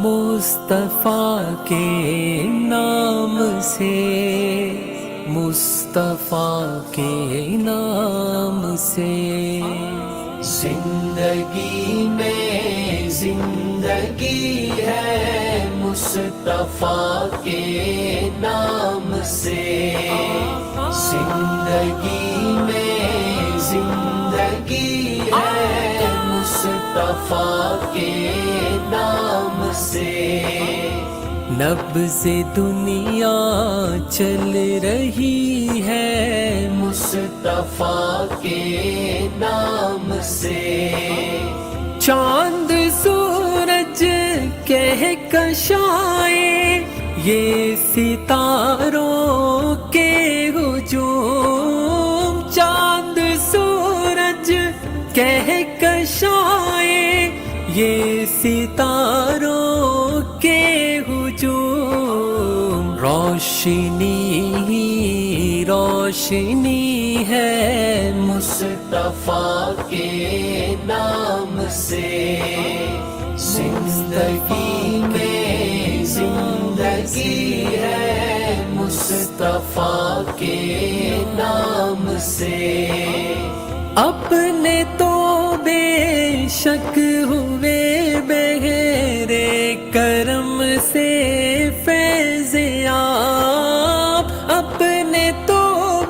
مصطفیٰ کے نام سے، مصطفیٰ کے نام سے، زندگی میں زندگی ہے مصطفیٰ کے نام سے، زندگی میں زندگی ہے مصطفیٰ کے نام سے، نبض دنیا چل رہی ہے مصطفیٰ کے نام سے، چاند سورج کہکشائیں یہ ستاروں کے ہجوم، چاند سورج کہکشائیں یہ ستاروں کے ہجوم، روشنی ہی روشنی ہے مصطفیٰ کے نام سے، زندگی میں زندگی ہے مصطفیٰ کے نام سے، اپنے تو بے شک ہوئے بہرے کرم سے فیض یاب، اپنے تو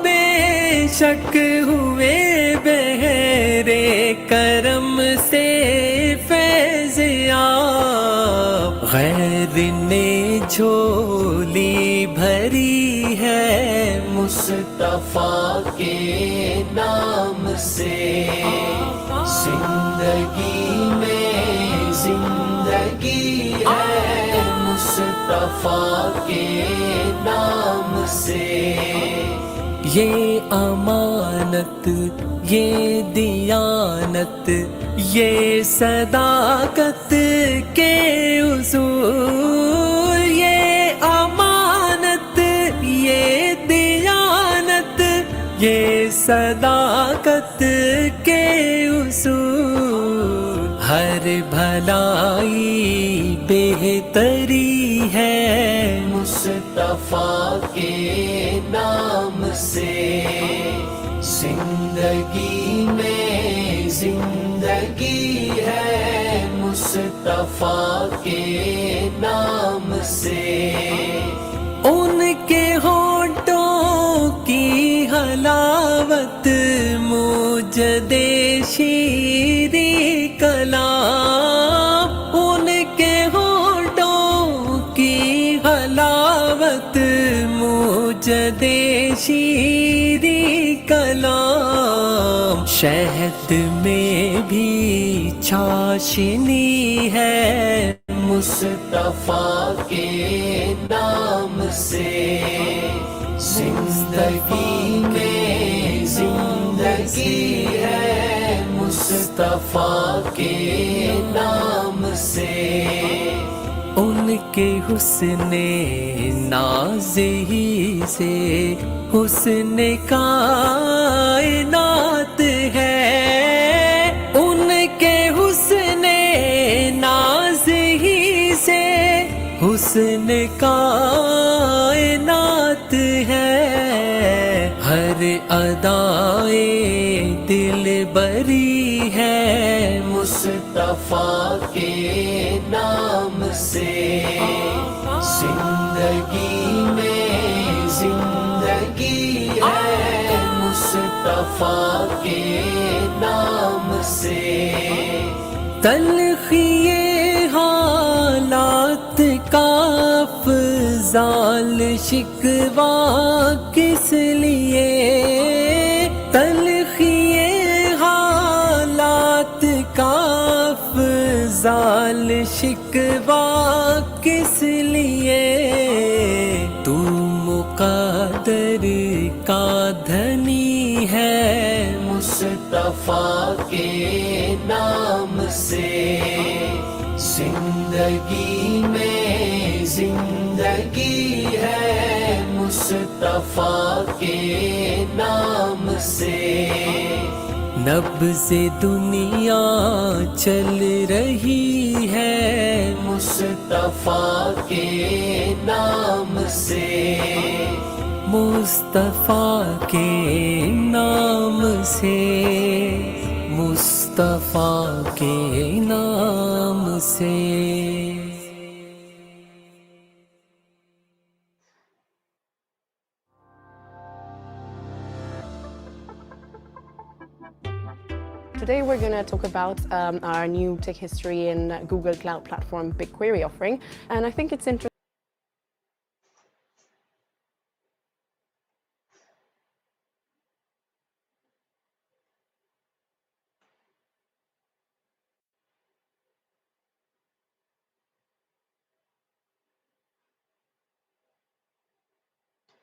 بے شک ہوئے بہرے کرم سے فیض یاب، غیر نے جھولی بھری ہے مصطفیٰ کے نام سے، زندگی میں زندگی ہے مصطفیٰ کے نام سے، یہ امانت یہ دیانت یہ صداقت کے اصول، یہ امانت یہ دیانت یہ صداقت کے اصول، ہر بھلائی بہتری ہے مصطفیٰ کے نام سے، زندگی میں زندگی ہے مصطفیٰ کے نام سے، ان کے ہونٹوں کی حلاوت موجد شیریں کلام، ان کے ہونٹوں کی حلاوت موجد شیریں کلام، شہد میں بھی چاشنی ہے مصطفیٰ کے نام سے، زندگی میں زندگی ہے مصطفیٰ کے نام سے، ان کے حسن ناز ہی سے حسن کائنات ہے، ان کے حسن ناز ہی سے حسن کائنات ہے، ہر ادائے دل بری ہے مصطفیٰ کے نام سے، زندگی میں زندگی ہے مصطفیٰ کے نام سے، تلخی حالات کا افضال شکوہ کس لیے، تلخی حالات کا افضال شکوہ کس لیے، تو مقدر کا دھنی ہے مصطفیٰ کے نام سے، زندگی میں زندگی ہے مصطفیٰ کے نام سے، نبض دنیا چل رہی ہے مصطفیٰ کے نام سے، مصطفیٰ کے نام سے، مصطفیٰ کے نام سے۔ Today we're going to talk about our new tech history in Google Cloud Platform BigQuery offering, and I think it's interesting.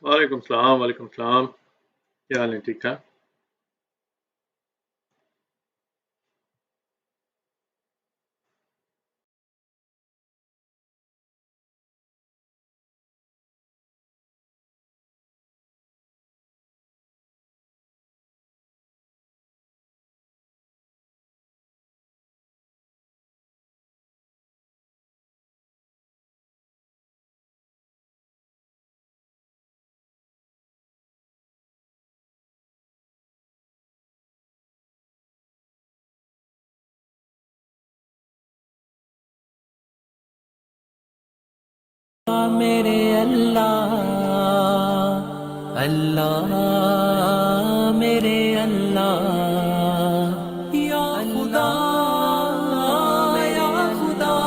وعلیکم السلام کیا حال ہے؟ ٹھیک ٹھاک؟ میرے اللہ اللہ میرے اللہ یا خدا یا خدا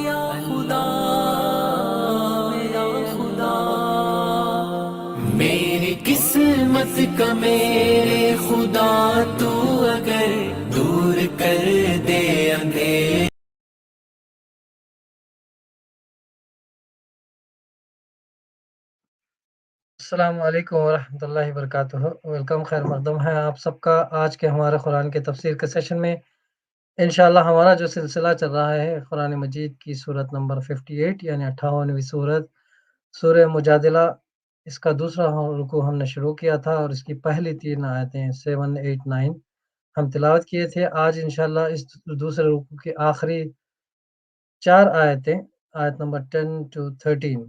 یا خدا یا خدا، میری قسمت کا میرے خدا تو اگر دور کر دے اندھیرے۔ السلام علیکم ورحمۃ اللہ وبرکاتہ۔ ویلکم، خیر مقدم ہے آپ سب کا آج کے ہمارے قرآن کے تفسیر کے سیشن میں۔ انشاءاللہ ہمارا جو سلسلہ چل رہا ہے قرآن مجید کی صورت نمبر 58 یعنی 58ویں صورت سورہ مجادلہ، اس کا دوسرا رکوع ہم نے شروع کیا تھا اور اس کی پہلی 3 آیتیں 7، 8، 9 ہم تلاوت کیے تھے۔ آج انشاءاللہ اس دوسرے رکوع کی آخری 4 آیتیں، آیت نمبر 10 to 13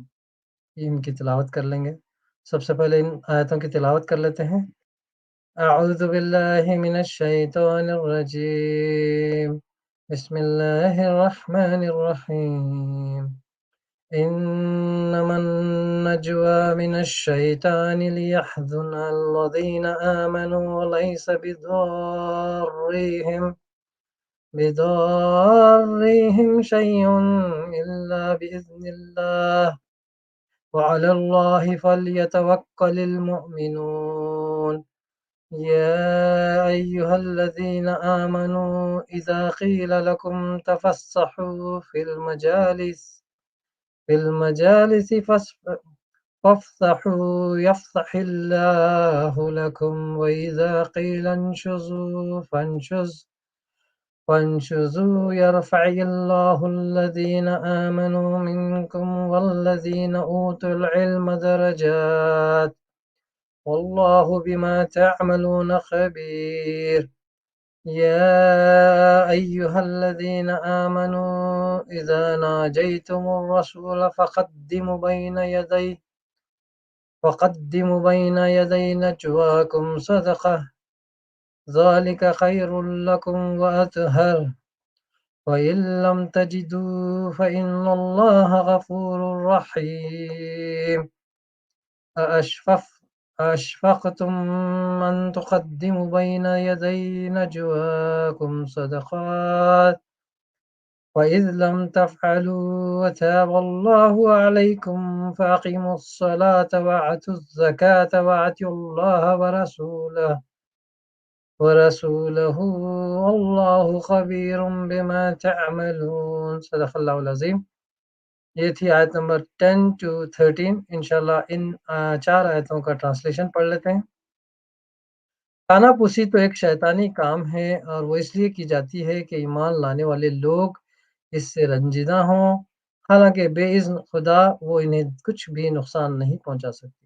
ان کی تلاوت کر لیں گے۔ سب سے پہلے ان آیتوں کی تلاوت کر لیتے ہیں۔ اعوذ باللہ من الشیطان الرجیم، بسم اللہ الرحمن الرحیم، انما النجوى من الشیطان لیحزن الذین آمنوا وليس بضارهم شيء إلا بإذن الله وعلى الله فليتوكل المؤمنون يا أيها الذين آمنوا إذا قيل لكم تفسحوا في المجالس فافسحوا يفسح الله لكم وإذا قيل انشزوا فانشزوا يرفع الله الذين آمنوا منكم والذين أوتوا العلم درجات والله بما تعملون خبير يا أيها الذين آمنوا إذا ناجيتم الرسول فقدموا بين يدي نجواكم صدقة ذلك خير لكم وأطهر وإن لم تجدوا فإن الله غفور رحيم أأشفقتم أن تقدموا بين يدي نجواكم صدقات وإذ لم تفعلوا وتاب الله عليكم فأقيموا الصلاة وآتوا الزكاة وأطيعوا الله ورسوله والله خبير بما تعملون۔ صدق اللہ العظیم۔ یہ تھی آیت نمبر 10 to 13۔ انشاءاللہ ان 4 آیتوں کا ٹرانسلیشن پڑھ لیتے ہیں۔ کانا پوسی تو ایک شیطانی کام ہے اور وہ اس لیے کی جاتی ہے کہ ایمان لانے والے لوگ اس سے رنجیدہ ہوں، حالانکہ بے اذن خدا وہ انہیں کچھ بھی نقصان نہیں پہنچا سکتی۔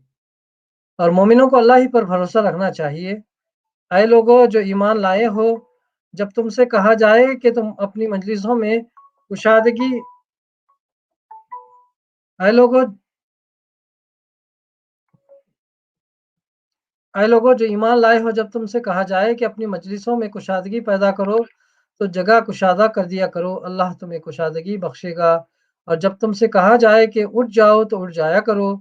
اور مومنوں کو اللہ ہی پر بھروسہ رکھنا چاہیے۔ اے لوگو جو ایمان لائے ہو، جب تم سے کہا جائے کہ تم اپنی مجلسوں میں कुशादगी। ऐ लोगों जो ईमान लाए हो, जब तुमसे कहा जाए कि अपनी मजलिसों में कुशादगी पैदा करो तो जगह कुशादा कर दिया करो, अल्लाह तुम्हें कुशादगी बख्शेगा। और जब तुमसे कहा जाए कि उठ जाओ तो उठ जाया करो।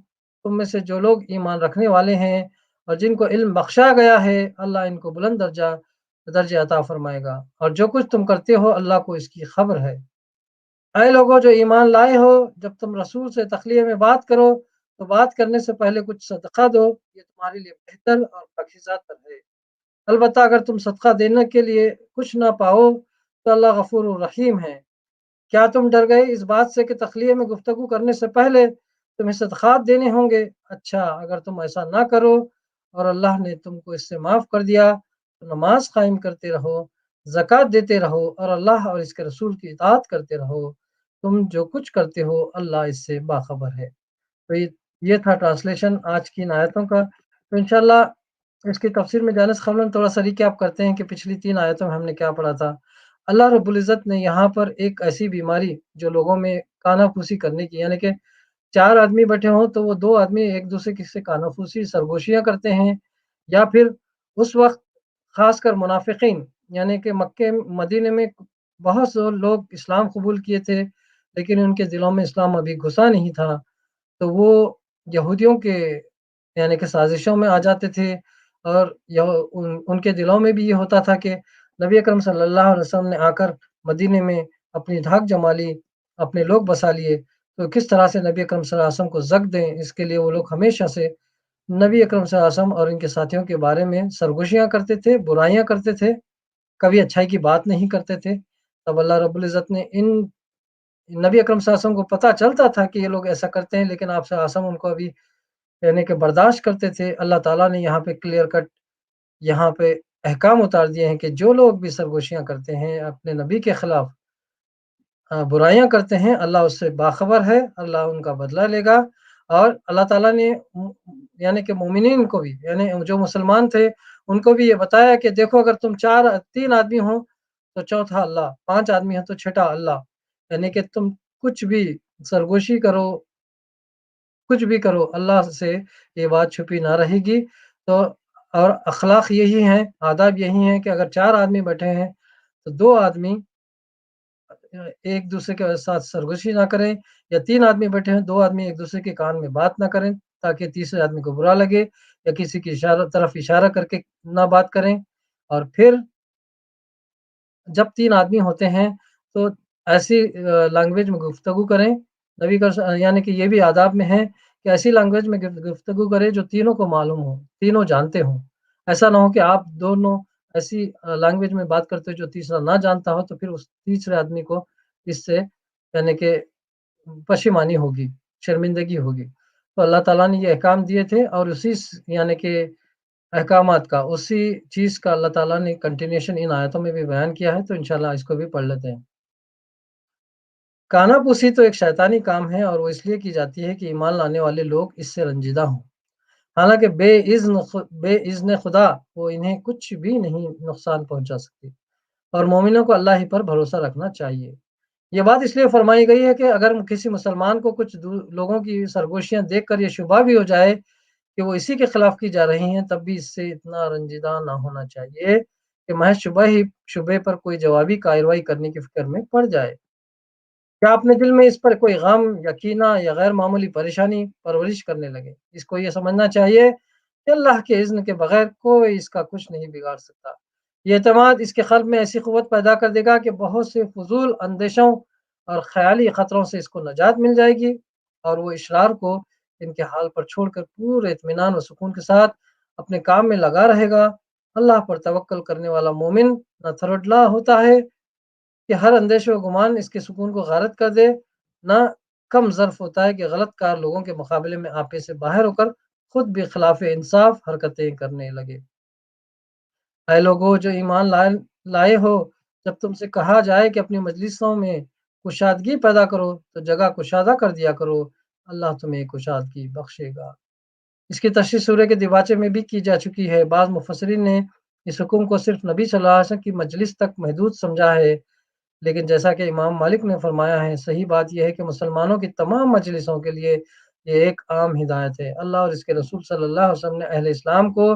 तुम में से जो लोग ईमान रखने वाले हैं और जिनको इल्म बख्शा गया है, अल्लाह इनको बुलंद दर्जे अता फरमाएगा। और जो कुछ तुम करते हो, अल्लाह को इसकी खबर है। ऐ लोगों जो ईमान लाए हो, जब तुम रसूल से तखलिये में बात करो तो बात करने से पहले कुछ सदका दो, ये तुम्हारे लिए बेहतर और पाकीज़ा तर है। अलबत्ता अगर तुम सदका देने के लिए कुछ ना पाओ तो अल्लाह गफूर रहीम है। क्या तुम डर गए इस बात से कि तखलिये में गुफ्तगू करने से पहले तुम्हें सदकात देने होंगे? अच्छा, अगर तुम ऐसा ना करो और अल्लाह ने तुमको इससे माफ़ कर दिया तो नमाज कायम करते रहो, ज़कात देते रहो और अल्लाह और इसके रसूल की इताअत करते रहो। तुम जो कुछ करते हो, अल्लाह इससे बाखबर है। तो ये था ट्रांसलेशन आज की इन आयतों का। तो इंशाल्लाह इसकी तफसीर में जाने से क़बल थोड़ा सा रिकैप करते हैं कि पिछली 3 आयतों में हमने क्या पढ़ा था। अल्लाह रब्बुल इज़्ज़त ने यहाँ पर एक ऐसी बीमारी जो लोगों में कानाफूसी करने की, यानी कि 4 आदमी बैठे हों तो वो 2 आदमी एक दूसरे से कानाफूसी सरगोशियाँ करते हैं, या फिर उस वक़्त ख़ासकर मुनाफ़िकीन, यानी कि मक्के मदीने में बहुत से लोग इस्लाम कबूल किए थे, लेकिन उनके दिलों में इस्लाम अभी घुसा नहीं था। तो वो यहूदियों के यानी कि साज़िशों में आ जाते थे, और उनके दिलों में भी ये होता था कि नबी अकरम सल्लल्लाहु अलैहि वसल्लम ने आकर मदीने में अपनी धाक जमा ली, अपने लोग बसा लिए, तो किस तरह से नबी अकरम सल्लल्लाहु अलैहि वसल्लम को ज़ग दें, इसके लिए वो लोग हमेशा से नबी अकरम सल्लल्लाहु अलैहि वसल्लम और इनके साथियों के बारे में सरगोशियाँ करते थे, बुराइयाँ करते थे, कभी अच्छाई की बात नहीं करते थे। तब अल्लाह रब्बुल इज़्ज़त ने इन नबी अकरम सल्लल्लाहु अलैहि वसल्लम को पता चलता था कि ये लोग ऐसा करते हैं, लेकिन आप सल्लल्लाहु अलैहि वसल्लम उनको अभी यानी कि बर्दाश्त करते थे। अल्लाह ताला ने यहाँ पे क्लियर कट यहाँ पे अहकाम उतार दिए हैं कि जो लोग भी सरगोशियाँ करते हैं, अपने नबी के खिलाफ बुराइयाँ करते हैं, अल्लाह उससे बाखबर है, अल्लाह उनका बदला लेगा। और अल्लाह ताला ने यानी कि मोमिनीन को भी, यानी जो मुसलमान थे, उनको भी ये बताया कि देखो, अगर तुम 3 आदमी हो तो चौथा अल्लाह, 5 आदमी हो तो छठा अल्लाह। यानी कि तुम कुछ भी सरगोशी करो, कुछ भी करो, अल्लाह से ये बात छुपी ना रहेगी। तो और अखलाक यही है, आदाब यही है कि अगर 4 आदमी बैठे हैं तो 2 आदमी एक दूसरे के साथ सरगोशी ना करें, या 3 आदमी बैठे हैं, 2 आदमी एक दूसरे के कान में बात ना करें ताकि तीसरे आदमी को बुरा लगे, या किसी की तरफ इशारा करके ना बात करें। और फिर जब 3 आदमी होते हैं तो ऐसी लैंग्वेज में गुफ्तगू करें। नबी का यानी कि ये भी आदाब में है कि ऐसी लैंग्वेज में गुफ्तगू करें जो तीनों को मालूम हो, तीनों जानते हों। ऐसा ना हो कि आप दोनों ऐसी लैंग्वेज में बात करते हो जो तीसरा ना जानता हो, तो फिर उस तीसरे आदमी को इससे यानी कि पशिमानी होगी, शर्मिंदगी होगी। तो अल्लाह ताला ने ये अहकाम दिए थे, और उसी यानी कि अहकामात का, उसी चीज़ का अल्लाह ताला ने कंटिन्यूएशन इन आयतों में भी बयान किया है, तो इंशाल्लाह इसको भी पढ़ लेते हैं। कानाफूसी तो एक शैतानी काम है, और वो इसलिए की जाती है कि ईमान लाने वाले लोग इससे रंजीदा हों। हालाँकि बेइज़्न खुदा वो इन्हें कुछ भी नहीं नुकसान पहुँचा सकती, और मोमिनों को अल्लाह ही पर भरोसा रखना चाहिए। ये बात इसलिए फरमाई गई है कि अगर किसी मुसलमान को कुछ लोगों की सरगोशियाँ देखकर ये शुबा भी हो जाए कि वो इसी के खिलाफ की जा रही हैं, तब भी इससे इतना रंजीदा ना होना चाहिए कि महज शुबे पर कोई जवाबी कार्रवाई करने की फ़िक्र में पड़ जाए। क्या अपने दिल में इस पर कोई गम या कीना या गैर मामूली परेशानी परवरिश करने लगे। इसको ये समझना चाहिए कि अल्लाह के इज़्न के बगैर कोई इसका कुछ नहीं बिगाड़ सकता। ये एतमाद इसके क़ल्ब में ऐसी क़ुव्वत पैदा कर देगा कि बहुत से फ़ुज़ूल अंदेशों और ख़याली ख़तरों से इसको नजात मिल जाएगी, और वो इशरार को इनके हाल पर छोड़कर पूरे इत्मीनान व सुकून के साथ अपने काम में लगा रहेगा। अल्लाह पर तवक्कुल करने वाला मोमिन न थरोटला होता है कि हर अंदेशे व गुमान इसके सुकून को गारत कर दे, ना कम ज़र्फ़ होता है कि गलत कार लोगों के मुकाबले में आपे से बाहर होकर खुद भी खिलाफ इंसाफ हरकतें करने लगे। ऐ लोगो जो ईमान लाए हो, जब तुमसे कहा जाए कि अपनी मजलिसों में कुशादगी पैदा करो तो जगह कुशादा कर दिया करो, अल्लाह तुम्हें कुशादगी बख्शेगा। इसकी तशरीह सूरह के दिबाचे में भी की जा चुकी है। बाज़ मुफस्सिरीन ने इस हुक्म को सिर्फ नबी सल्लल्लाहु अलैहि वसल्लम की मजलिस तक महदूद समझा है, لیکن جیسا کہ امام مالک نے فرمایا ہے، صحیح بات یہ ہے کہ مسلمانوں کی تمام مجلسوں کے لیے یہ ایک عام ہدایت ہے۔ اللہ اور اس کے رسول صلی اللہ علیہ وسلم نے اہل اسلام کو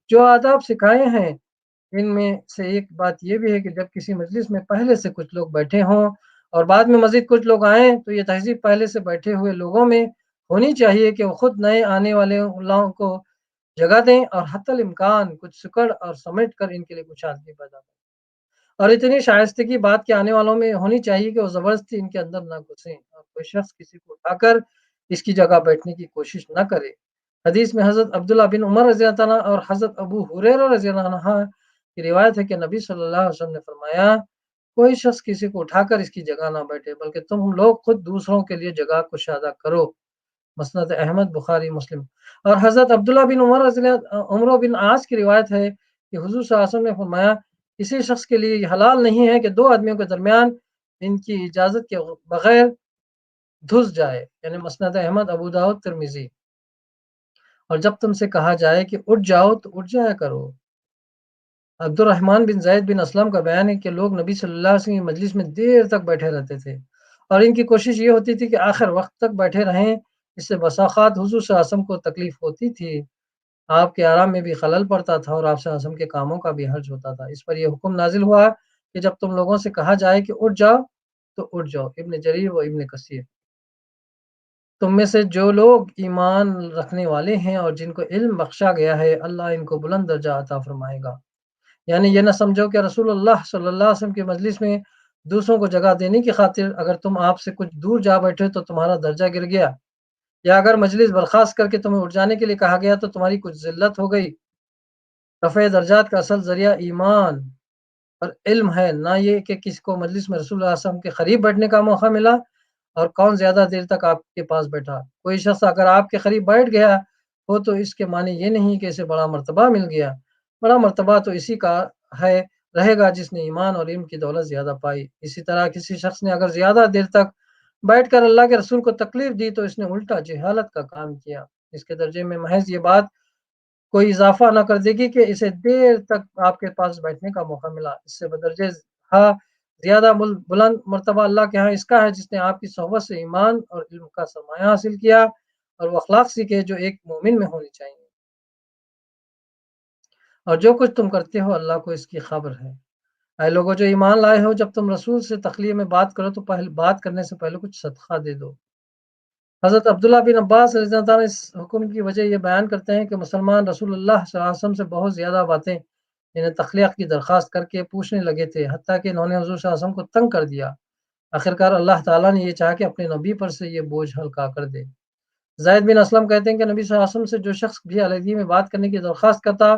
جو آداب سکھائے ہیں، ان میں سے ایک بات یہ بھی ہے کہ جب کسی مجلس میں پہلے سے کچھ لوگ بیٹھے ہوں اور بعد میں مزید کچھ لوگ آئیں تو یہ تہذیب پہلے سے بیٹھے ہوئے لوگوں میں ہونی چاہیے کہ وہ خود نئے آنے والے لوگوں کو جگہ دیں اور حتی الامکان کچھ سکڑ اور سمیٹ کر ان کے لیے کچھ آدمی پیدا کریں، اور اتنی شائستگی بات کے آنے والوں میں ہونی چاہیے کہ وہ زبردستی ان کے اندر نہ گھسیں اور کوئی شخص کسی کو اٹھا کر اس کی جگہ بیٹھنے کی کوشش نہ کرے۔ حدیث میں حضرت عبداللہ بن عمر رضی اللہ عنہ اور حضرت ابو ہریرہ رضی اللہ عنہ کی روایت ہے کہ نبی صلی اللہ علیہ وسلم نے فرمایا، کوئی شخص کسی کو اٹھا کر اس کی جگہ نہ بیٹھے بلکہ تم لوگ خود دوسروں کے لیے جگہ کشادہ کرو۔ مسند احمد، بخاری، مسلم۔ اور حضرت عبداللہ بن عمر بن عاص کی روایت ہے کہ حضور صلی اللہ علیہ وسلم نے فرمایا، کسی شخص کے لیے یہ حلال نہیں ہے کہ دو آدمیوں کے درمیان ان کی اجازت کے بغیر دھس جائے، یعنی مسند احمد، ابو داؤد، ترمذی۔ اور جب تم سے کہا جائے کہ اٹھ جاؤ تو اٹھ جایا کرو۔ عبد الرحمن بن زید بن اسلم کا بیان ہے کہ لوگ نبی صلی اللہ علیہ وسلم کی مجلس میں دیر تک بیٹھے رہتے تھے اور ان کی کوشش یہ ہوتی تھی کہ آخر وقت تک بیٹھے رہیں۔ اس سے بسا اوقات حضور صلی اللہ علیہ وسلم کو تکلیف ہوتی تھی، آپ کے آرام میں بھی خلل پڑتا تھا اور آپ صلی اللہ علیہ وسلم کے کاموں کا بھی حرج ہوتا تھا۔ اس پر یہ حکم نازل ہوا کہ جب تم لوگوں سے کہا جائے کہ اٹھ جاؤ تو اٹھ جاؤ۔ ابن جریر و ابن کثیر۔ تم میں سے جو لوگ ایمان رکھنے والے ہیں اور جن کو علم بخشا گیا ہے، اللہ ان کو بلند درجہ عطا فرمائے گا۔ یعنی یہ نہ سمجھو کہ رسول اللہ صلی اللہ علیہ وسلم کی مجلس میں دوسروں کو جگہ دینے کی خاطر اگر تم آپ سے کچھ دور جا بیٹھے تو تمہارا درجہ گر گیا، یا اگر مجلس برخاست کر کے تمہیں اٹھ جانے کے لیے کہا گیا تو تمہاری کچھ ذلت ہو گئی۔ رفع درجات کا اصل ذریعہ ایمان اور علم ہے، نہ یہ کہ کسی کو مجلس میں رسول اللہ صلی اللہ علیہ وسلم کے قریب بیٹھنے کا موقع ملا اور کون زیادہ دیر تک آپ کے پاس بیٹھا۔ کوئی شخص اگر آپ کے قریب بیٹھ گیا ہو تو اس کے معنی یہ نہیں کہ اسے بڑا مرتبہ مل گیا، بڑا مرتبہ تو اسی کا ہے رہے گا جس نے ایمان اور علم کی دولت زیادہ پائی۔ اسی طرح کسی شخص نے اگر زیادہ دیر تک بیٹھ کر اللہ کے رسول کو تکلیف دی تو اس نے الٹا جہالت کا کام کیا۔ اس کے درجے میں محض یہ بات کوئی اضافہ نہ کر دے گی کہ اسے دیر تک آپ کے پاس بیٹھنے کا موقع ملا۔ اس سے بدرجہ زیادہ بلند مرتبہ اللہ کے ہاں اس کا ہے جس نے آپ کی صحبت سے ایمان اور علم کا سرمایہ حاصل کیا اور وہ اخلاق سیکھے جو ایک مومن میں ہونی چاہیے۔ اور جو کچھ تم کرتے ہو اللہ کو اس کی خبر ہے۔ اے لوگوں جو ایمان لائے ہو، جب تم رسول سے تخلیہ میں بات کرو تو بات کرنے سے پہلے کچھ صدقہ دے دو۔ حضرت عبداللہ بن عباس رضی اللہ عنہ اس حکم کی وجہ یہ بیان کرتے ہیں کہ مسلمان رسول اللہ صلی اللہ علیہ وسلم سے بہت زیادہ باتیں انہیں تخلیق کی درخواست کر کے پوچھنے لگے تھے، حتیٰ کہ انہوں نے حضور صلی اللہ علیہ وسلم کو تنگ کر دیا۔ آخرکار اللہ تعالیٰ نے یہ چاہا کہ اپنے نبی پر سے یہ بوجھ ہلکا کر دے۔ زید بن اسلم کہتے ہیں کہ نبی صلی اللہ علیہ وسلم سے جو شخص بھی علیحدگی میں بات کرنے کی درخواست کرتا،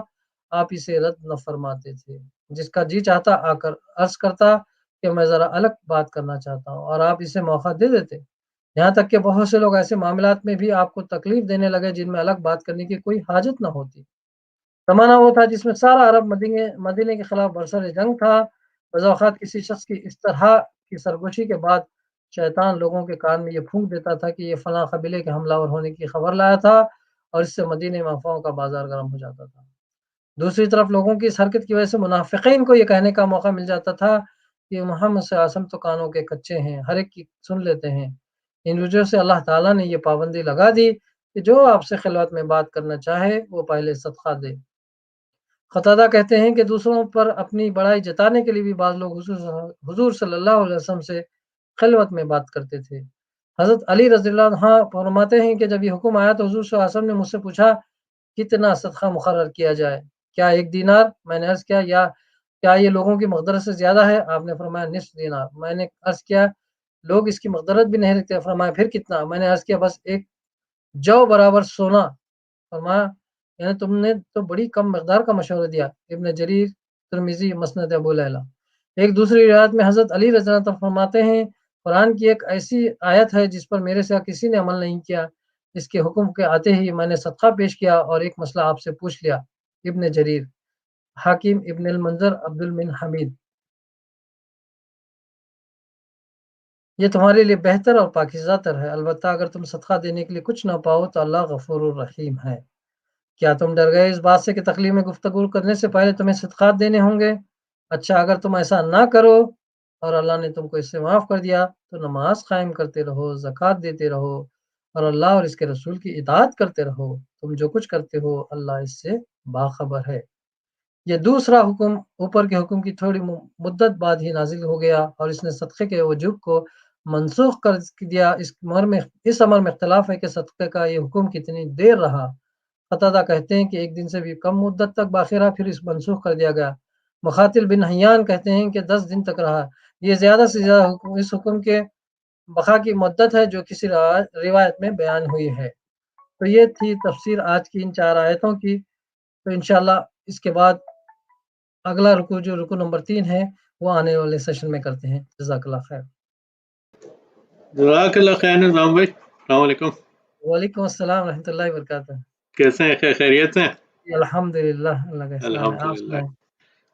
آپ اسے رد نہ فرماتے تھے۔ جس کا جی چاہتا آ کر عرض کرتا کہ میں ذرا الگ بات کرنا چاہتا ہوں، اور آپ اسے موقع دے دیتے۔ یہاں تک کہ بہت سے لوگ ایسے معاملات میں بھی آپ کو تکلیف دینے لگے جن میں الگ بات کرنے کی کوئی حاجت نہ ہوتی۔ زمانہ وہ تھا جس میں سارا عرب مدینے کے خلاف برسر جنگ تھا۔ بعض اوقات کسی شخص کی اس طرح کی سرگوشی کے بعد شیطان لوگوں کے کان میں یہ پھونک دیتا تھا کہ یہ فلاں قبیلے کے حملہ آور ہونے کی خبر لایا تھا، اور اس سے مدینے میں افواہوں کا بازار گرم ہو جاتا تھا۔ دوسری طرف لوگوں کی اس حرکت کی وجہ سے منافقین کو یہ کہنے کا موقع مل جاتا تھا کہ محمد صلی اللہ علیہ وسلم تو کانوں کے کچے ہیں، ہر ایک کی سن لیتے ہیں۔ ان وجہ سے اللہ تعالیٰ نے یہ پابندی لگا دی کہ جو آپ سے خلوت میں بات کرنا چاہے وہ پہلے صدقہ دے۔ قتادہ کہتے ہیں کہ دوسروں پر اپنی بڑائی جتانے کے لیے بھی بعض لوگ حضور صلی اللہ علیہ وسلم سے خلوت میں بات کرتے تھے۔ حضرت علی رضی اللہ عنہ فرماتے ہیں کہ جب یہ حکم آیا تو حضور صلی اللہ علیہ وسلم نے مجھ سے پوچھا کتنا صدقہ مقرر کیا جائے؟ کیا 1 دینار؟ میں نے عرض کیا یا کیا یہ لوگوں کی مقدرت سے زیادہ ہے؟ آپ نے فرمایا نصف دینار۔ میں نے عرض کیا لوگ اس کی مقدرت بھی نہیں رکھتے؟ فرمایا پھر کتنا؟ میں نے عرض کیا بس 1 جو برابر سونا۔ فرمایا یعنی تم نے تو بڑی کم مقدار کا مشورہ دیا۔ ابن جریر، ترمذی، مسند ابو لیلہ۔ ایک دوسری روایت میں حضرت علی رضی اللہ عنہ فرماتے ہیں قرآن کی ایک ایسی آیت ہے جس پر میرے سوا کسی نے عمل نہیں کیا، اس کے حکم کے آتے ہی میں نے صدقہ پیش کیا اور ایک مسئلہ آپ سے پوچھ لیا۔ ابن جریر، حاکم، ابن المنذر، عبد المن حمید۔ یہ تمہارے لیے بہتر اور پاکیزہ تر ہے، البتہ اگر تم صدقہ دینے کے لیے کچھ نہ پاؤ تو اللہ غفور الرحیم ہے۔ کیا تم ڈر گئے اس بات سے کہ تکلیف میں گفتگو کرنے سے پہلے تمہیں صدقات دینے ہوں گے؟ اچھا اگر تم ایسا نہ کرو और अल्लाह ने तुमको इससे माफ़ कर दिया तो नमाज कायम करते रहो, ज़कात देते रहो और अल्लाह और इसके रसूल की इताअत करते रहो। तुम जो कुछ करते हो अल्लाह इससे बाखबर है। ये दूसरा हुक्म ऊपर के हुक्म की थोड़ी मुद्दत बाद ही नाजिल हो गया और इसने सदक़े के वजूब को मनसूख कर दिया। इस अमर में इख्तिलाफ है कि सदक़े का ये हुक्म कितनी देर रहा। क़तादा कहते हैं कि एक दिन से भी कम मुद्दत तक बाक़ी रहा, फिर इस मनसूख कर दिया गया। मुख़ातिल बिन हय्यान कहते हैं कि 10 दिन तक रहा। ये ज़्यादा से ज़्यादा इस हुक्म के बक़ा की मुद्दत है जो किसी रिवायत में बयान हुई है। तो ये थी तफ़सीर आज की इन 4 आयतों की। तो इंशाअल्लाह इसके बाद अगला रुकू जो रुकू नंबर 3 है वो आने वाले सेशन में करते हैं। जज़ाकल्लाह खैर। जज़ाकल्लाह खैर निज़ाम भाई, अस्सलाम वालेकुम। वालेकुम अस्सलाम रहमतुल्लाहि व बरकातहू। कैसे हैं? खैरियत से हैं? अल्हम्दुलिल्लाह, अल्लाह का एहसान है। आप अल्हम्दुलिल्लाह। सुनाएँ?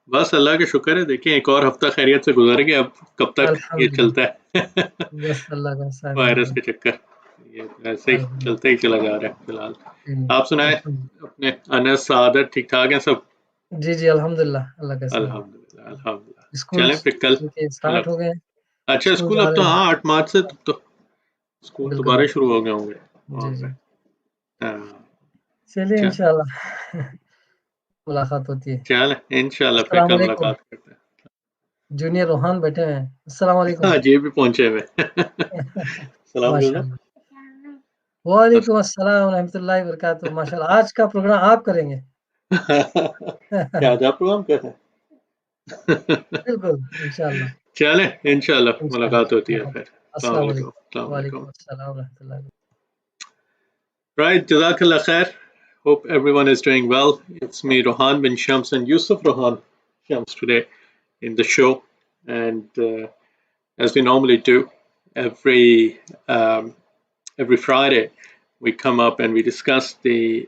बस अल्लाह का शुक्र है। देखिए एक और हफ्ता खैरियत से गुजर गया, अब कब तक ये अल्हम्दुलिल्लाह, चलता है बस अल्लाह का एहसान है। वायरस जी, के चक्कर, ये ऐसे ही अल्हम्दुलिल्लाह। चलते ही चला जा रहा है फिलहाल। जी, आप सुनाएं, अल्हम्दुलिल्लाह। अपने अनस सादत ठीक ठाक हैं सब? जी, जी, अल्हम्दुलिल्लाह, अल्लाह का एहसान है। अल्हम्दुलिल्लाह अल्हम्दुलिल्लाह। स्कूल चलें फिर कल उनके स्टार्ट हो गए हैं, अच्छा स्कूल स्कूल जा अब तो रहे हैं। हाँ 8 मार्च से तब तो स्कूल बिल्कुल, दोबारा बिल्कुल। शुरू हो गए होंगे वहाँ जी, पे। जी। हाँ, चलिए अच्छा इंशाअल्लाह मुलाकात होती है। चलें इंशाल्लाह फिर अस्सलाम कल वालेकुम। मुलाकात करते हैं। जूनियर रोहान बैठे हुए हैं। अस्सलाम वालेकुम। हाँ जी भी पहुंचे हुए सलाम करना। माशाअल्लाह। वालेकुम अस्सलाम रहमतुल्लाहि व बरकातहू। माशाअल्लाह आज का प्रोग्राम आप करेंगे। क्या आज आप प्रोग्राम कर रहे हैं बिल्कुल, इंशाअल्लाह, चलें इंशाल्लाह मुलाकात होती है इंशाअल्लाह। फिर। अस्सलाम अस्सलाम वालेकुम वालेकुम। अस्सलाम वालेकुम। वालेकुम अस्सलाम रहमतुल्लाहि। Right, Jazakallah khair. Hope everyone is doing well. It's me, Rohan bin Shams, and Yusuf Rohan Shams today in the show. And as we normally do, every um, every Friday, we come up and we discuss the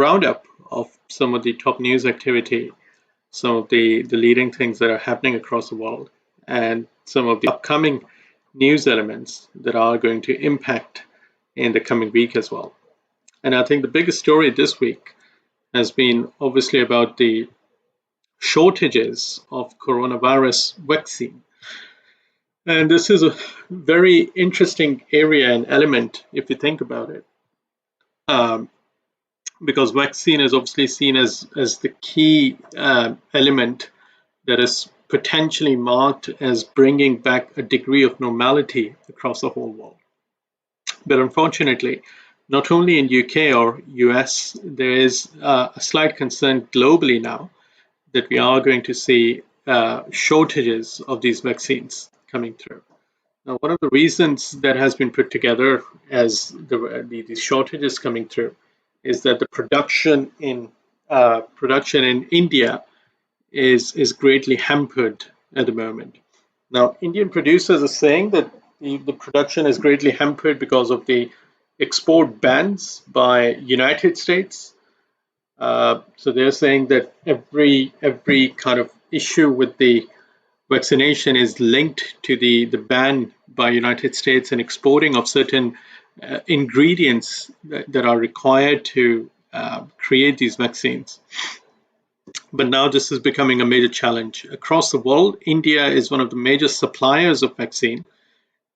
roundup of some of the top news activity, some of the leading things that are happening across the world, and some of the upcoming news elements that are going to impact in the coming week as well. And I think the biggest story this week has been obviously about the shortages of coronavirus vaccine. And this is a very interesting area and element if you think about it. Because vaccine is obviously seen as the key element that is potentially marked as bringing back a degree of normality across the whole world. But unfortunately, not only in UK or US, there is a slight concern globally now that we are going to see shortages of these vaccines coming through. Now, one of the reasons that has been put together as these shortages coming through is that the production in India is greatly hampered at the moment. Now, Indian producers are saying that the production is greatly hampered because of the export bans by United States. So they're saying that every kind of issue with the vaccination is linked to the ban by United States and exporting of certain ingredients that are required to create these vaccines. But now this is becoming a major challenge. Across the world, India is one of the major suppliers of vaccine.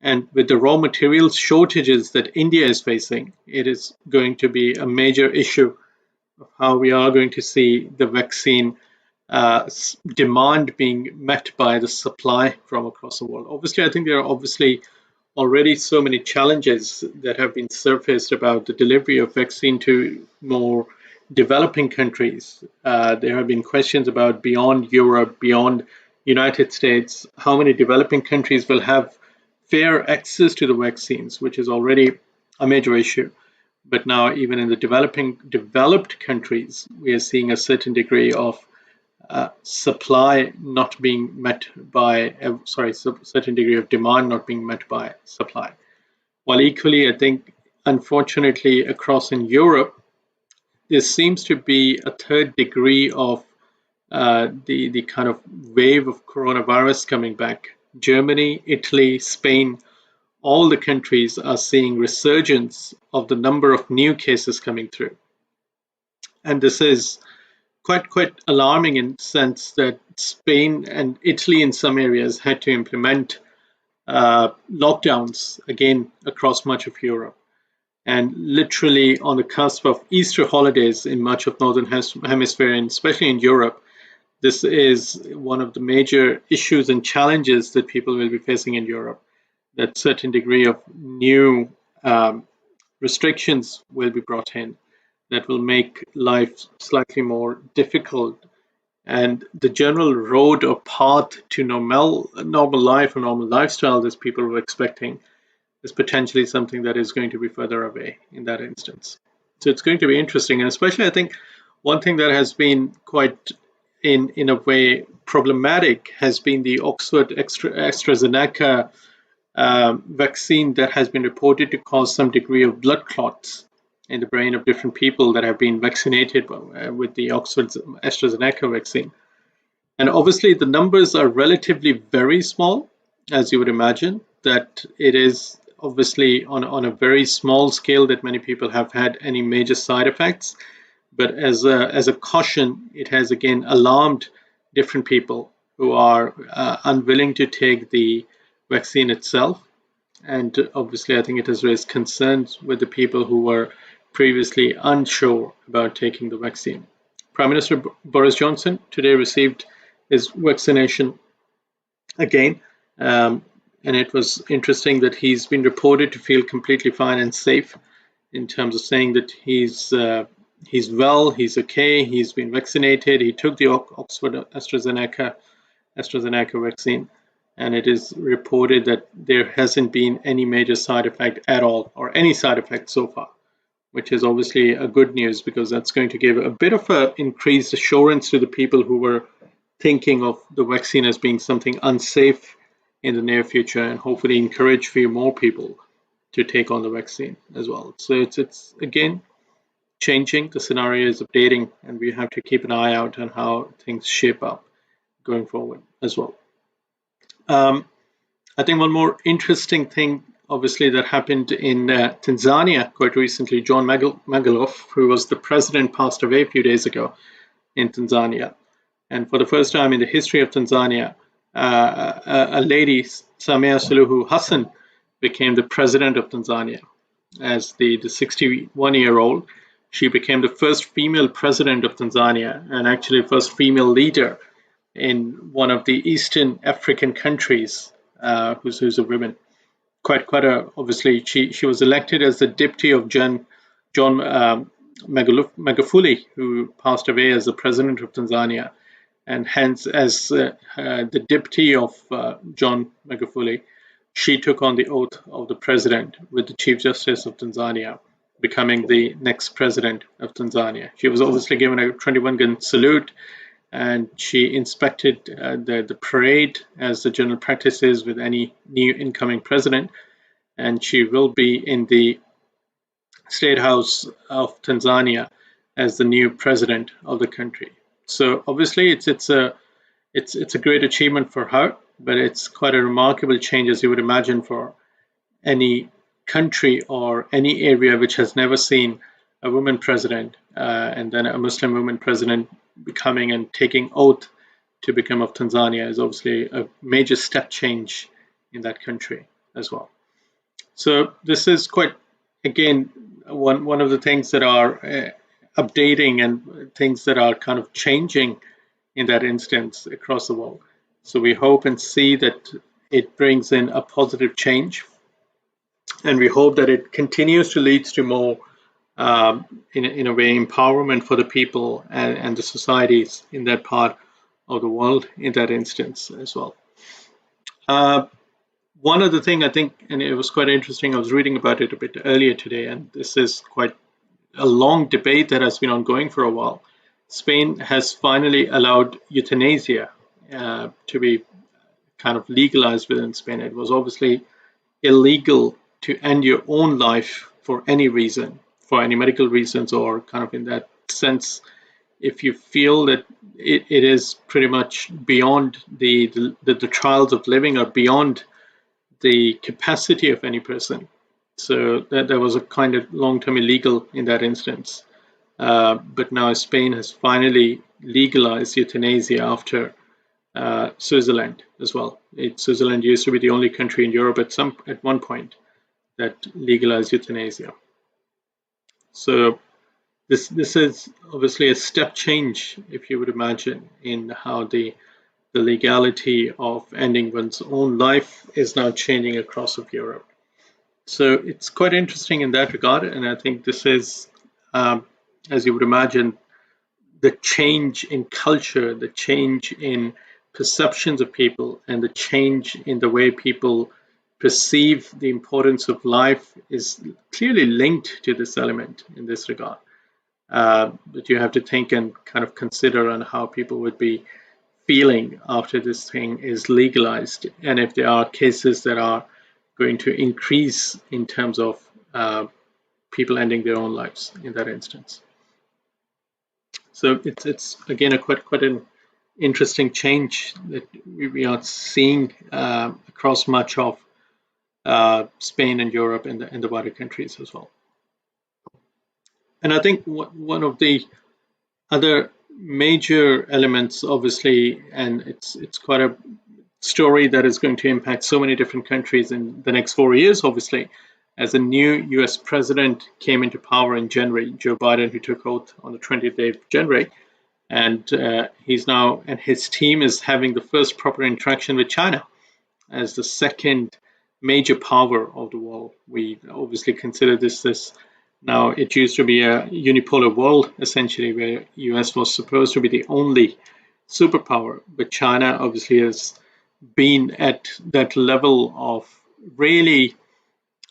And with the raw materials shortages that India is facing, it is going to be a major issue of how we are going to see the vaccine demand being met by the supply from across the world. Obviously, I think there are obviously already so many challenges that have been surfaced about the delivery of vaccine to more developing countries. There have been questions about beyond Europe, beyond United States, how many developing countries will have fair access to the vaccines, which is already a major issue. But now, even in the developed countries, we are seeing a certain degree of supply not being met by, certain degree of demand not being met by supply. While equally, I think, unfortunately, across in Europe, there seems to be a third degree of the kind of wave of coronavirus coming back. Germany, Italy, Spain, all the countries are seeing resurgence of the number of new cases coming through. And this is quite alarming in the sense that Spain and Italy in some areas had to implement lockdowns again across much of Europe. And literally on the cusp of Easter holidays in much of Northern Hemisphere, and especially in Europe, this is one of the major issues and challenges that people will be facing in Europe, that certain degree of new restrictions will be brought in that will make life slightly more difficult. And the general road or path to normal life or normal lifestyle that people were expecting is potentially something that is going to be further away in that instance. So it's going to be interesting. And especially I think one thing that has been quite in a way problematic has been the Oxford AstraZeneca vaccine that has been reported to cause some degree of blood clots in the brain of different people that have been vaccinated with the Oxford AstraZeneca vaccine. And obviously the numbers are relatively very small, as you would imagine, that it is obviously on a very small scale that many people have had any major side effects. But as a caution, it has again alarmed different people who are unwilling to take the vaccine itself. And obviously, I think it has raised concerns with the people who were previously unsure about taking the vaccine. Prime Minister Boris Johnson today received his vaccination again. And it was interesting that he's been reported to feel completely fine and safe in terms of saying that he's well, he's okay, he's been vaccinated, he took the Oxford AstraZeneca vaccine, and it is reported that there hasn't been any major side effect at all, or any side effect so far, which is obviously a good news because that's going to give a bit of an increased assurance to the people who were thinking of the vaccine as being something unsafe in the near future, and hopefully encourage few more people to take on the vaccine as well. So it's again changing, the scenario is updating, and we have to keep an eye out on how things shape up going forward as well. I think one more interesting thing, obviously, that happened in Tanzania quite recently. John Magufuli, who was the president, passed away a few days ago in Tanzania. And for the first time in the history of Tanzania, a lady, Samia Suluhu Hassan, became the president of Tanzania. As the 61-year-old, she became the first female president of Tanzania, and actually first female leader in one of the Eastern African countries who's a woman. Obviously, she was elected as the deputy of John Magufuli, who passed away as the president of Tanzania, and hence as the deputy of John Magufuli, she took on the oath of the president with the Chief Justice of Tanzania, becoming the next president of Tanzania. She was obviously given a 21-gun salute, and she inspected the parade, as the general practice is with any new incoming president, and she will be in the State House of Tanzania as the new president of the country. So obviously it's a great achievement for her, but it's quite a remarkable change, as you would imagine, for any country or any area which has never seen a woman president and then a Muslim woman president becoming and taking oath to become of Tanzania is obviously a major step change in that country as well. So this is quite, again, one of the things that are updating and things that are kind of changing in that instance across the world. So we hope and see that it brings in a positive change, and we hope that it continues to lead to more in a way empowerment for the people and the societies in that part of the world in that instance as well. One other thing I think, and it was quite interesting, I was reading about it a bit earlier today, and this is quite a long debate that has been ongoing for a while. Spain has finally allowed euthanasia to be kind of legalized within Spain. It was obviously illegal to end your own life for any reason, for any medical reasons, or kind of in that sense, if you feel that it is pretty much beyond the trials of living or beyond the capacity of any person. So that was a kind of long-term illegal in that instance. but now Spain has finally legalized euthanasia after Switzerland as well. Switzerland used to be the only country in Europe at one point that legalized euthanasia. So this is obviously a step change, if you would imagine, in how the legality of ending one's own life is now changing across of Europe. So it's quite interesting in that regard, and I think this is, as you would imagine, the change in culture, the change in perceptions of people, and the change in the way people perceive the importance of life is clearly linked to this element in this regard. But you have to think and kind of consider on how people would be feeling after this thing is legalized, and if there are cases that are going to increase in terms of people ending their own lives in that instance. So it's again a quite an interesting change that we are seeing across much of Spain and Europe and the wider countries as well. And I think one of the other major elements, obviously, and it's quite a story that is going to impact so many different countries in the next 4 years, obviously, as a new US president came into power in January, Joe Biden, who took oath on the 20th day of January. And he's now, and his team is having the first proper interaction with China as the second major power of the world. We obviously consider this now, it used to be a unipolar world, essentially, where US was supposed to be the only superpower, but China obviously has been at that level of really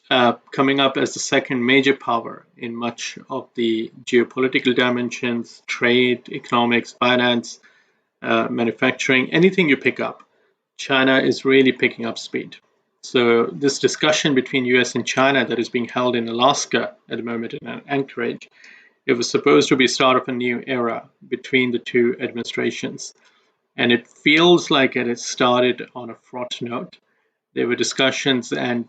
coming up as the second major power in much of the geopolitical dimensions, trade, economics, finance, manufacturing, anything you pick up. China is really picking up speed. So this discussion between US and China that is being held in Alaska at the moment in Anchorage, it was supposed to be the start of a new era between the two administrations. And it feels like it has started on a fraught note. There were discussions and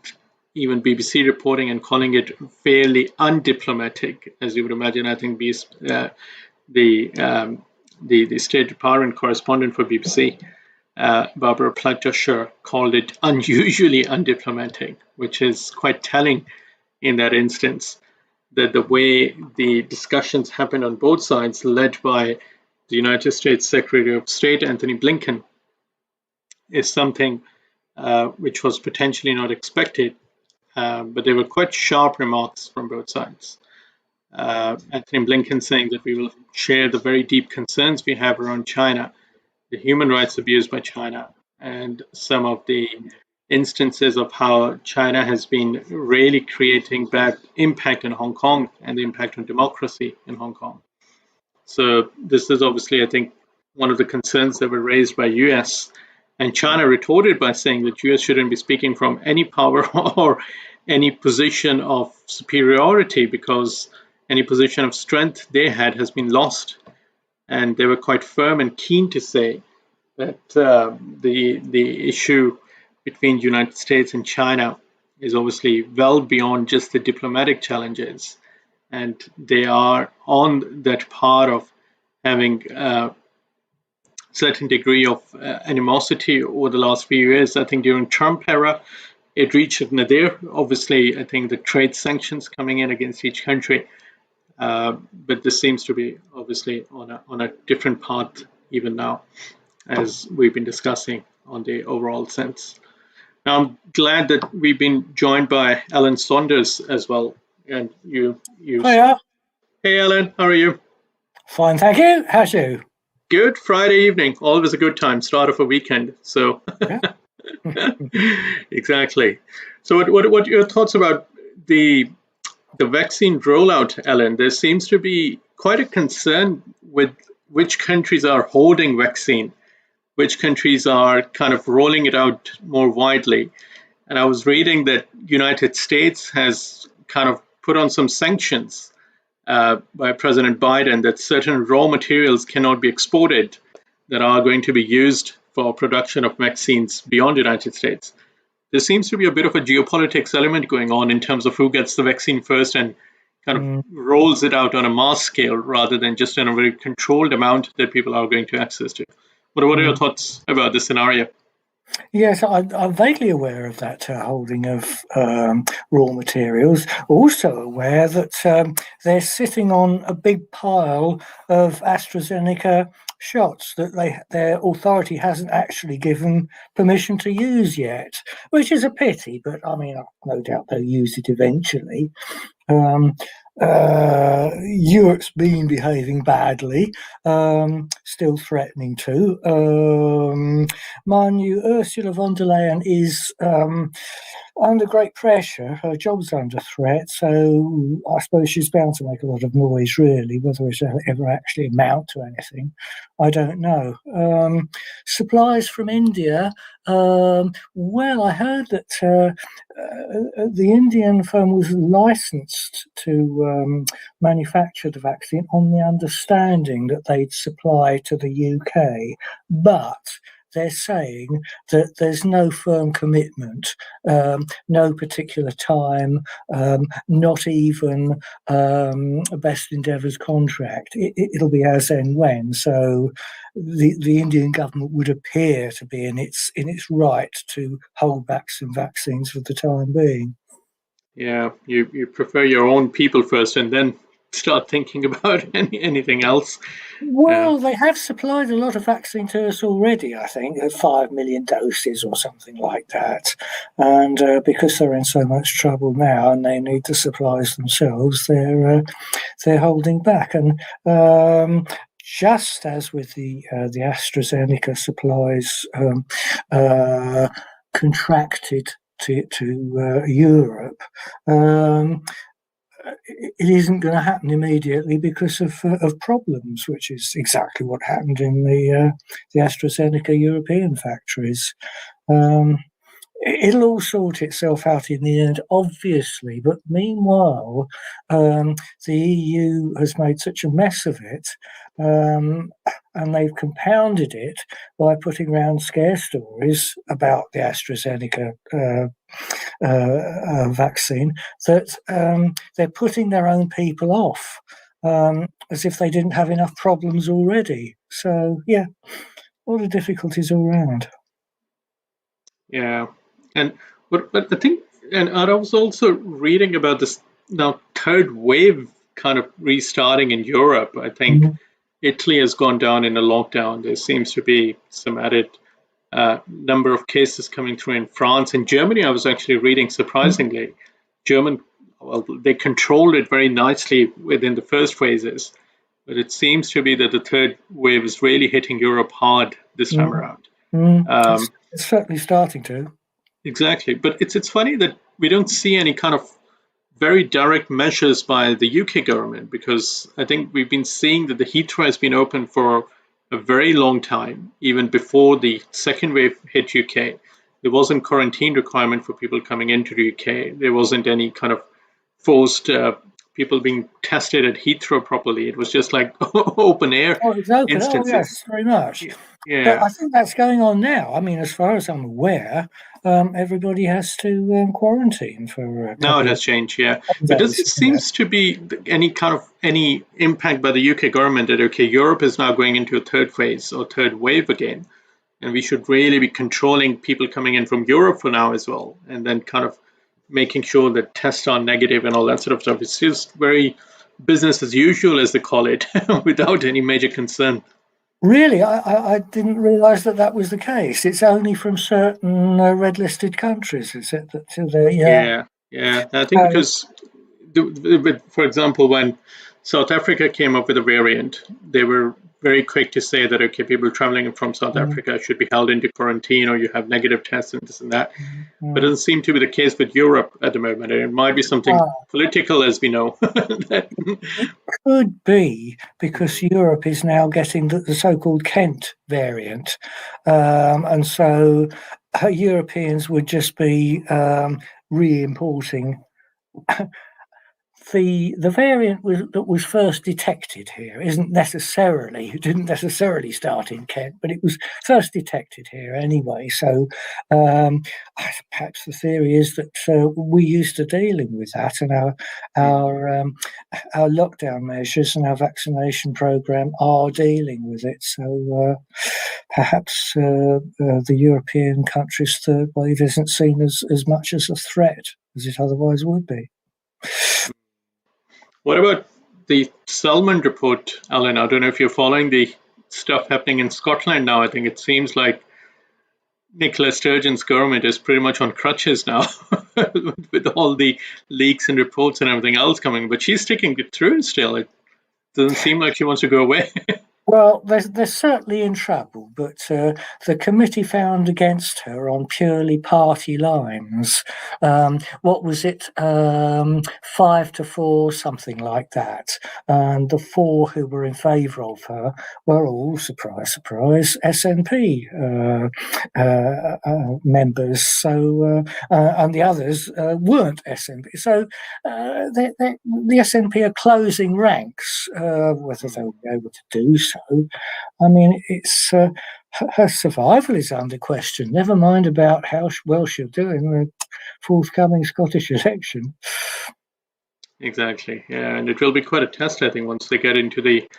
even BBC reporting and calling it fairly undiplomatic, as you would imagine. I think the State Department correspondent for BBC, Barbara Platt-Joshua, called it unusually undiplomatic, which is quite telling in that instance, that the way the discussions happened on both sides, led by the United States Secretary of State, Anthony Blinken, is something which was potentially not expected, but there were quite sharp remarks from both sides. Anthony Blinken saying that we will share the very deep concerns we have around China, the human rights abuse by China, and some of the instances of how China has been really creating bad impact in Hong Kong and the impact on democracy in Hong Kong. So this is obviously, I think, one of the concerns that were raised by US, and China retorted by saying that US shouldn't be speaking from any power or any position of superiority, because any position of strength they had has been lost. And they were quite firm and keen to say that the issue between the United States and China is obviously well beyond just the diplomatic challenges. And they are on that part of having a certain degree of animosity over the last few years. I think during Trump era, it reached a nadir. Obviously, I think the trade sanctions coming in against each country. But this seems to be obviously on a different path even now, as we've been discussing on the overall sense. Now, I'm glad that we've been joined by Alan Saunders as well. And you. Hiya. Hey, Alan, how are you? Fine, thank you. How's you? Good. Friday evening, always a good time. Start of a weekend. So, Yeah. Exactly. So, what are your thoughts about the vaccine rollout, Ellen? There seems to be quite a concern with which countries are holding vaccine, which countries are kind of rolling it out more widely. And I was reading that United States has kind of put on some sanctions by President Biden that certain raw materials cannot be exported that are going to be used for production of vaccines beyond the United States. There seems to be a bit of a geopolitics element going on in terms of who gets the vaccine first and kind of rolls it out on a mass scale rather than just in a very controlled amount that people are going to access to. What are your thoughts about this scenario? Yes, I'm vaguely aware of that holding of raw materials. Also aware that they're sitting on a big pile of AstraZeneca shots that their authority hasn't actually given permission to use yet, which is a pity. But I mean, no doubt they'll use it eventually. Europe's been behaving badly, still threatening to. Mind you, Ursula von der Leyen is under great pressure. Her job's under threat, so I suppose she's bound to make a lot of noise, really. Whether it'll ever actually amount to anything, I don't know. Supplies from India. Well, I heard that the Indian firm was licensed to manufacture the vaccine on the understanding that they'd supply to the UK, but they're saying that there's no firm commitment, no particular time, not even a best endeavours contract. It'll be as and when. So the Indian government would appear to be in its right to hold back some vaccines for the time being. Yeah, you prefer your own people first and then start thinking about anything else. Well, they have supplied a lot of vaccine to us already, I think, 5 million doses or something like that. And because they're in so much trouble now and they need the supplies themselves, they're holding back. And just as with the AstraZeneca supplies contracted to Europe, it isn't going to happen immediately because of problems, which is exactly what happened in the AstraZeneca European factories. It'll all sort itself out in the end, obviously, but meanwhile, the EU has made such a mess of it, and they've compounded it by putting around scare stories about the AstraZeneca vaccine that they're putting their own people off, as if they didn't have enough problems already. So, yeah, a lot of difficulties all around. Yeah. And but I think, and I was also reading about this now third wave kind of restarting in Europe. I think Italy has gone down in a lockdown. There seems to be some added number of cases coming through in France. In Germany, I was actually reading, surprisingly, they controlled it very nicely within the first phases, but it seems to be that the third wave is really hitting Europe hard this time around. It's certainly starting to. Exactly, but it's funny that we don't see any kind of very direct measures by the UK government, because I think we've been seeing that the Heathrow has been open for a very long time, even before the second wave hit UK. There wasn't quarantine requirement for people coming into the UK. There wasn't any kind of forced people being tested at Heathrow properly. It was just like open air instances. Oh, yes, very much. Yeah. But I think that's going on now. I mean, as far as I'm aware, everybody has to quarantine for now it has changed, yeah. But does it seems to be any impact by the UK government that, okay, Europe is now going into a third phase or third wave again, and we should really be controlling people coming in from Europe for now as well, and then kind of making sure that tests are negative and all that sort of stuff. It's just very business as usual, as they call it, without any major concern. Really? I didn't realise that was the case. It's only from certain red-listed countries, is it? Yeah. I think because, for example, when South Africa came up with a variant, they were very quick to say that, okay, people traveling from South Africa should be held into quarantine, or you have negative tests and this and that. But it doesn't seem to be the case with Europe at the moment. And it might be something political, as we know. It could be because Europe is now getting the so-called Kent variant. And so Europeans would just be re-importing the variant that was first detected here didn't necessarily start in Kent, but it was first detected here anyway. So perhaps the theory is that we're used to dealing with that, and our lockdown measures and our vaccination program are dealing with it. So perhaps the European countries' third wave isn't seen as much as a threat as it otherwise would be. What about the SALMAN report, Alan? I don't know if you're following the stuff happening in Scotland now. I think it seems like Nicola Sturgeon's government is pretty much on crutches now with all the leaks and reports and everything else coming, but she's sticking it through still. It doesn't seem like she wants to go away. Well, they're certainly in trouble, but the committee found against her on purely party lines. What was it? 5-4, something like that. And the 4 who were in favour of her were all, surprise, surprise, SNP members. So, and the others weren't SNP. So the SNP are closing ranks. Whether they'll be able to do so, I mean, it's her survival is under question. Never mind about how well she'll do in the forthcoming Scottish election. Exactly, yeah, and it will be quite a test, I think, once they get into the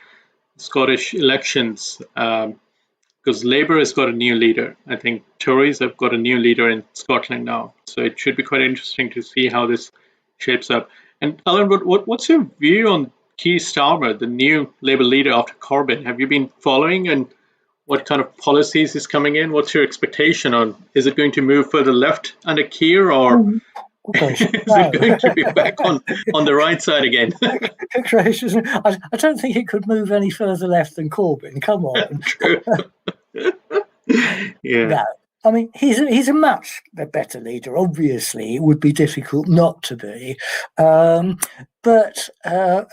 Scottish elections, because Labour has got a new leader. I think Tories have got a new leader in Scotland now, so it should be quite interesting to see how this shapes up. And Alan, what's your view on Keir Starmer, the new Labour leader after Corbyn? Have you been following, and what kind of policies is coming in? What's your expectation on? Is it going to move further left under Keir, or is it going to be back on the right side again? I don't think it could move any further left than Corbyn. Come on. True. Yeah. No. I mean, he's a much better leader. Obviously, it would be difficult not to be. But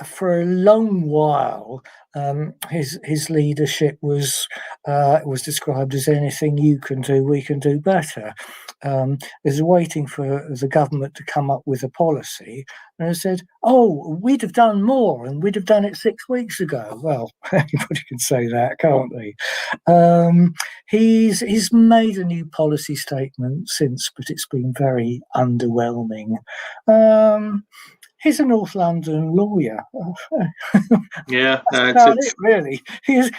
for a long while, his leadership was described as anything you can do, we can do better. Is waiting for the government to come up with a policy, and I said, "Oh, we'd have done more, and we'd have done it 6 weeks ago." Well, anybody can say that, can't they? He's made a new policy statement since, but it's been very underwhelming. He's a North London lawyer. Yeah, that's about it, really. He isn't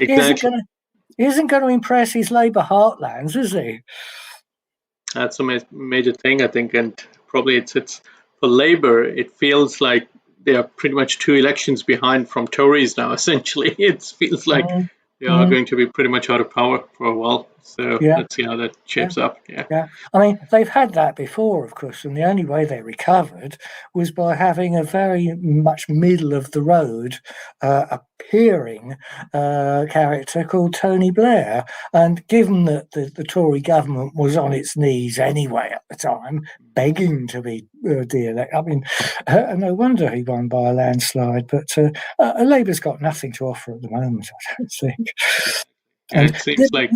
going to impress his Labour heartlands, is he? That's a major thing, I think, and probably it's for Labour. It feels like they are pretty much 2 elections behind from Tories now. Essentially, it feels like they are going to be pretty much out of power for a while. So let's see how that shapes up. Yeah. I mean, they've had that before, of course, and the only way they recovered was by having a very much middle of the road appearing character called Tony Blair. And given that the Tory government was on its knees anyway at the time, begging to be de-elected, I mean, no wonder he won by a landslide. But Labour's got nothing to offer at the moment, I don't think. And it seems like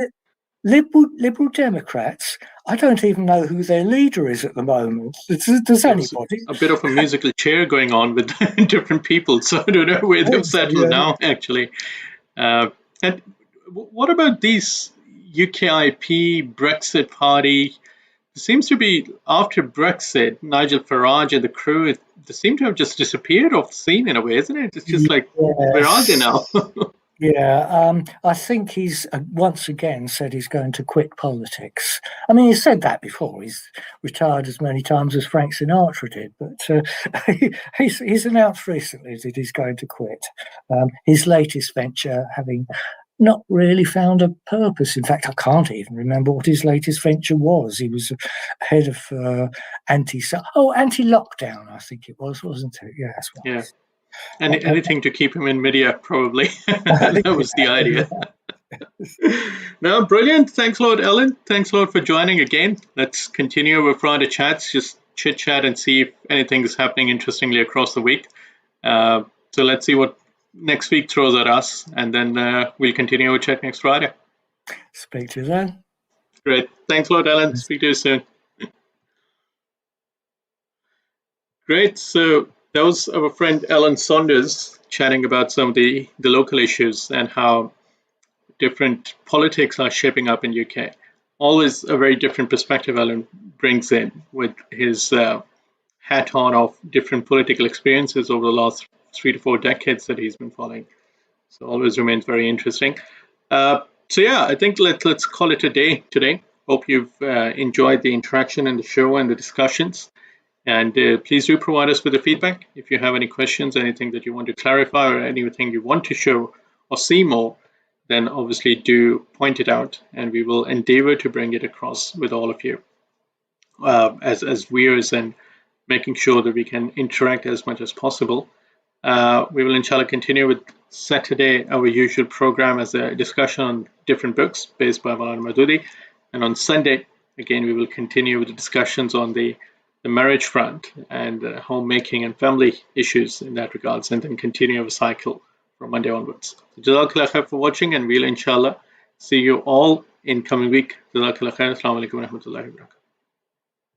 Liberal Democrats, I don't even know who their leader is at the moment. Does anybody? A bit of a musical chair going on with different people, so I don't know where they've settled now, actually. And what about these UKIP Brexit party? It seems to be, after Brexit, Nigel Farage and the crew, they seem to have just disappeared off the scene in a way, isn't it? It's just like, where are they now? Yeah, I think he's once again said he's going to quit politics. I mean, he's said that before. He's retired as many times as Frank Sinatra did, but he's announced recently that he's going to quit. His latest venture having not really found a purpose. In fact, I can't even remember what his latest venture was. He was head of anti-lockdown, I think it was, wasn't it? Yeah, that's right. Yeah. Anything to keep him in media, probably. That was the idea. No, brilliant. Thanks a lot, Ellen. Thanks a lot for joining again. Let's continue with Friday chats, just chit chat and see if anything is happening interestingly across the week. So let's see what next week throws at us, and then we'll continue our chat next Friday. Speak to you then. Great. Thanks a lot, Ellen. Speak to you soon. Great. So that was our friend Ellen Saunders chatting about some of the local issues and how different politics are shaping up in UK. Always a very different perspective Ellen brings in with his hat on of different political experiences over the last 3 to 4 decades that he's been following. So always remains very interesting. So yeah, I think let's call it a day today. Hope you've enjoyed the interaction and the show and the discussions. And please do provide us with the feedback. If you have any questions, anything that you want to clarify, or anything you want to show or see more, then obviously do point it out, and we will endeavor to bring it across with all of you as viewers, and making sure that we can interact as much as possible. We will inshallah continue with Saturday, our usual program, as a discussion on different books based by Maulana Maududi. And on Sunday, again, we will continue with the discussions on the marriage front and homemaking and family issues in that regards, and then continue our cycle from Monday onwards. So, Jazakallah khair for watching, and we'll inshallah see you all in coming week. Jazakallah khair. Assalamu alaikum wa rahmatullahi wa barakatuh.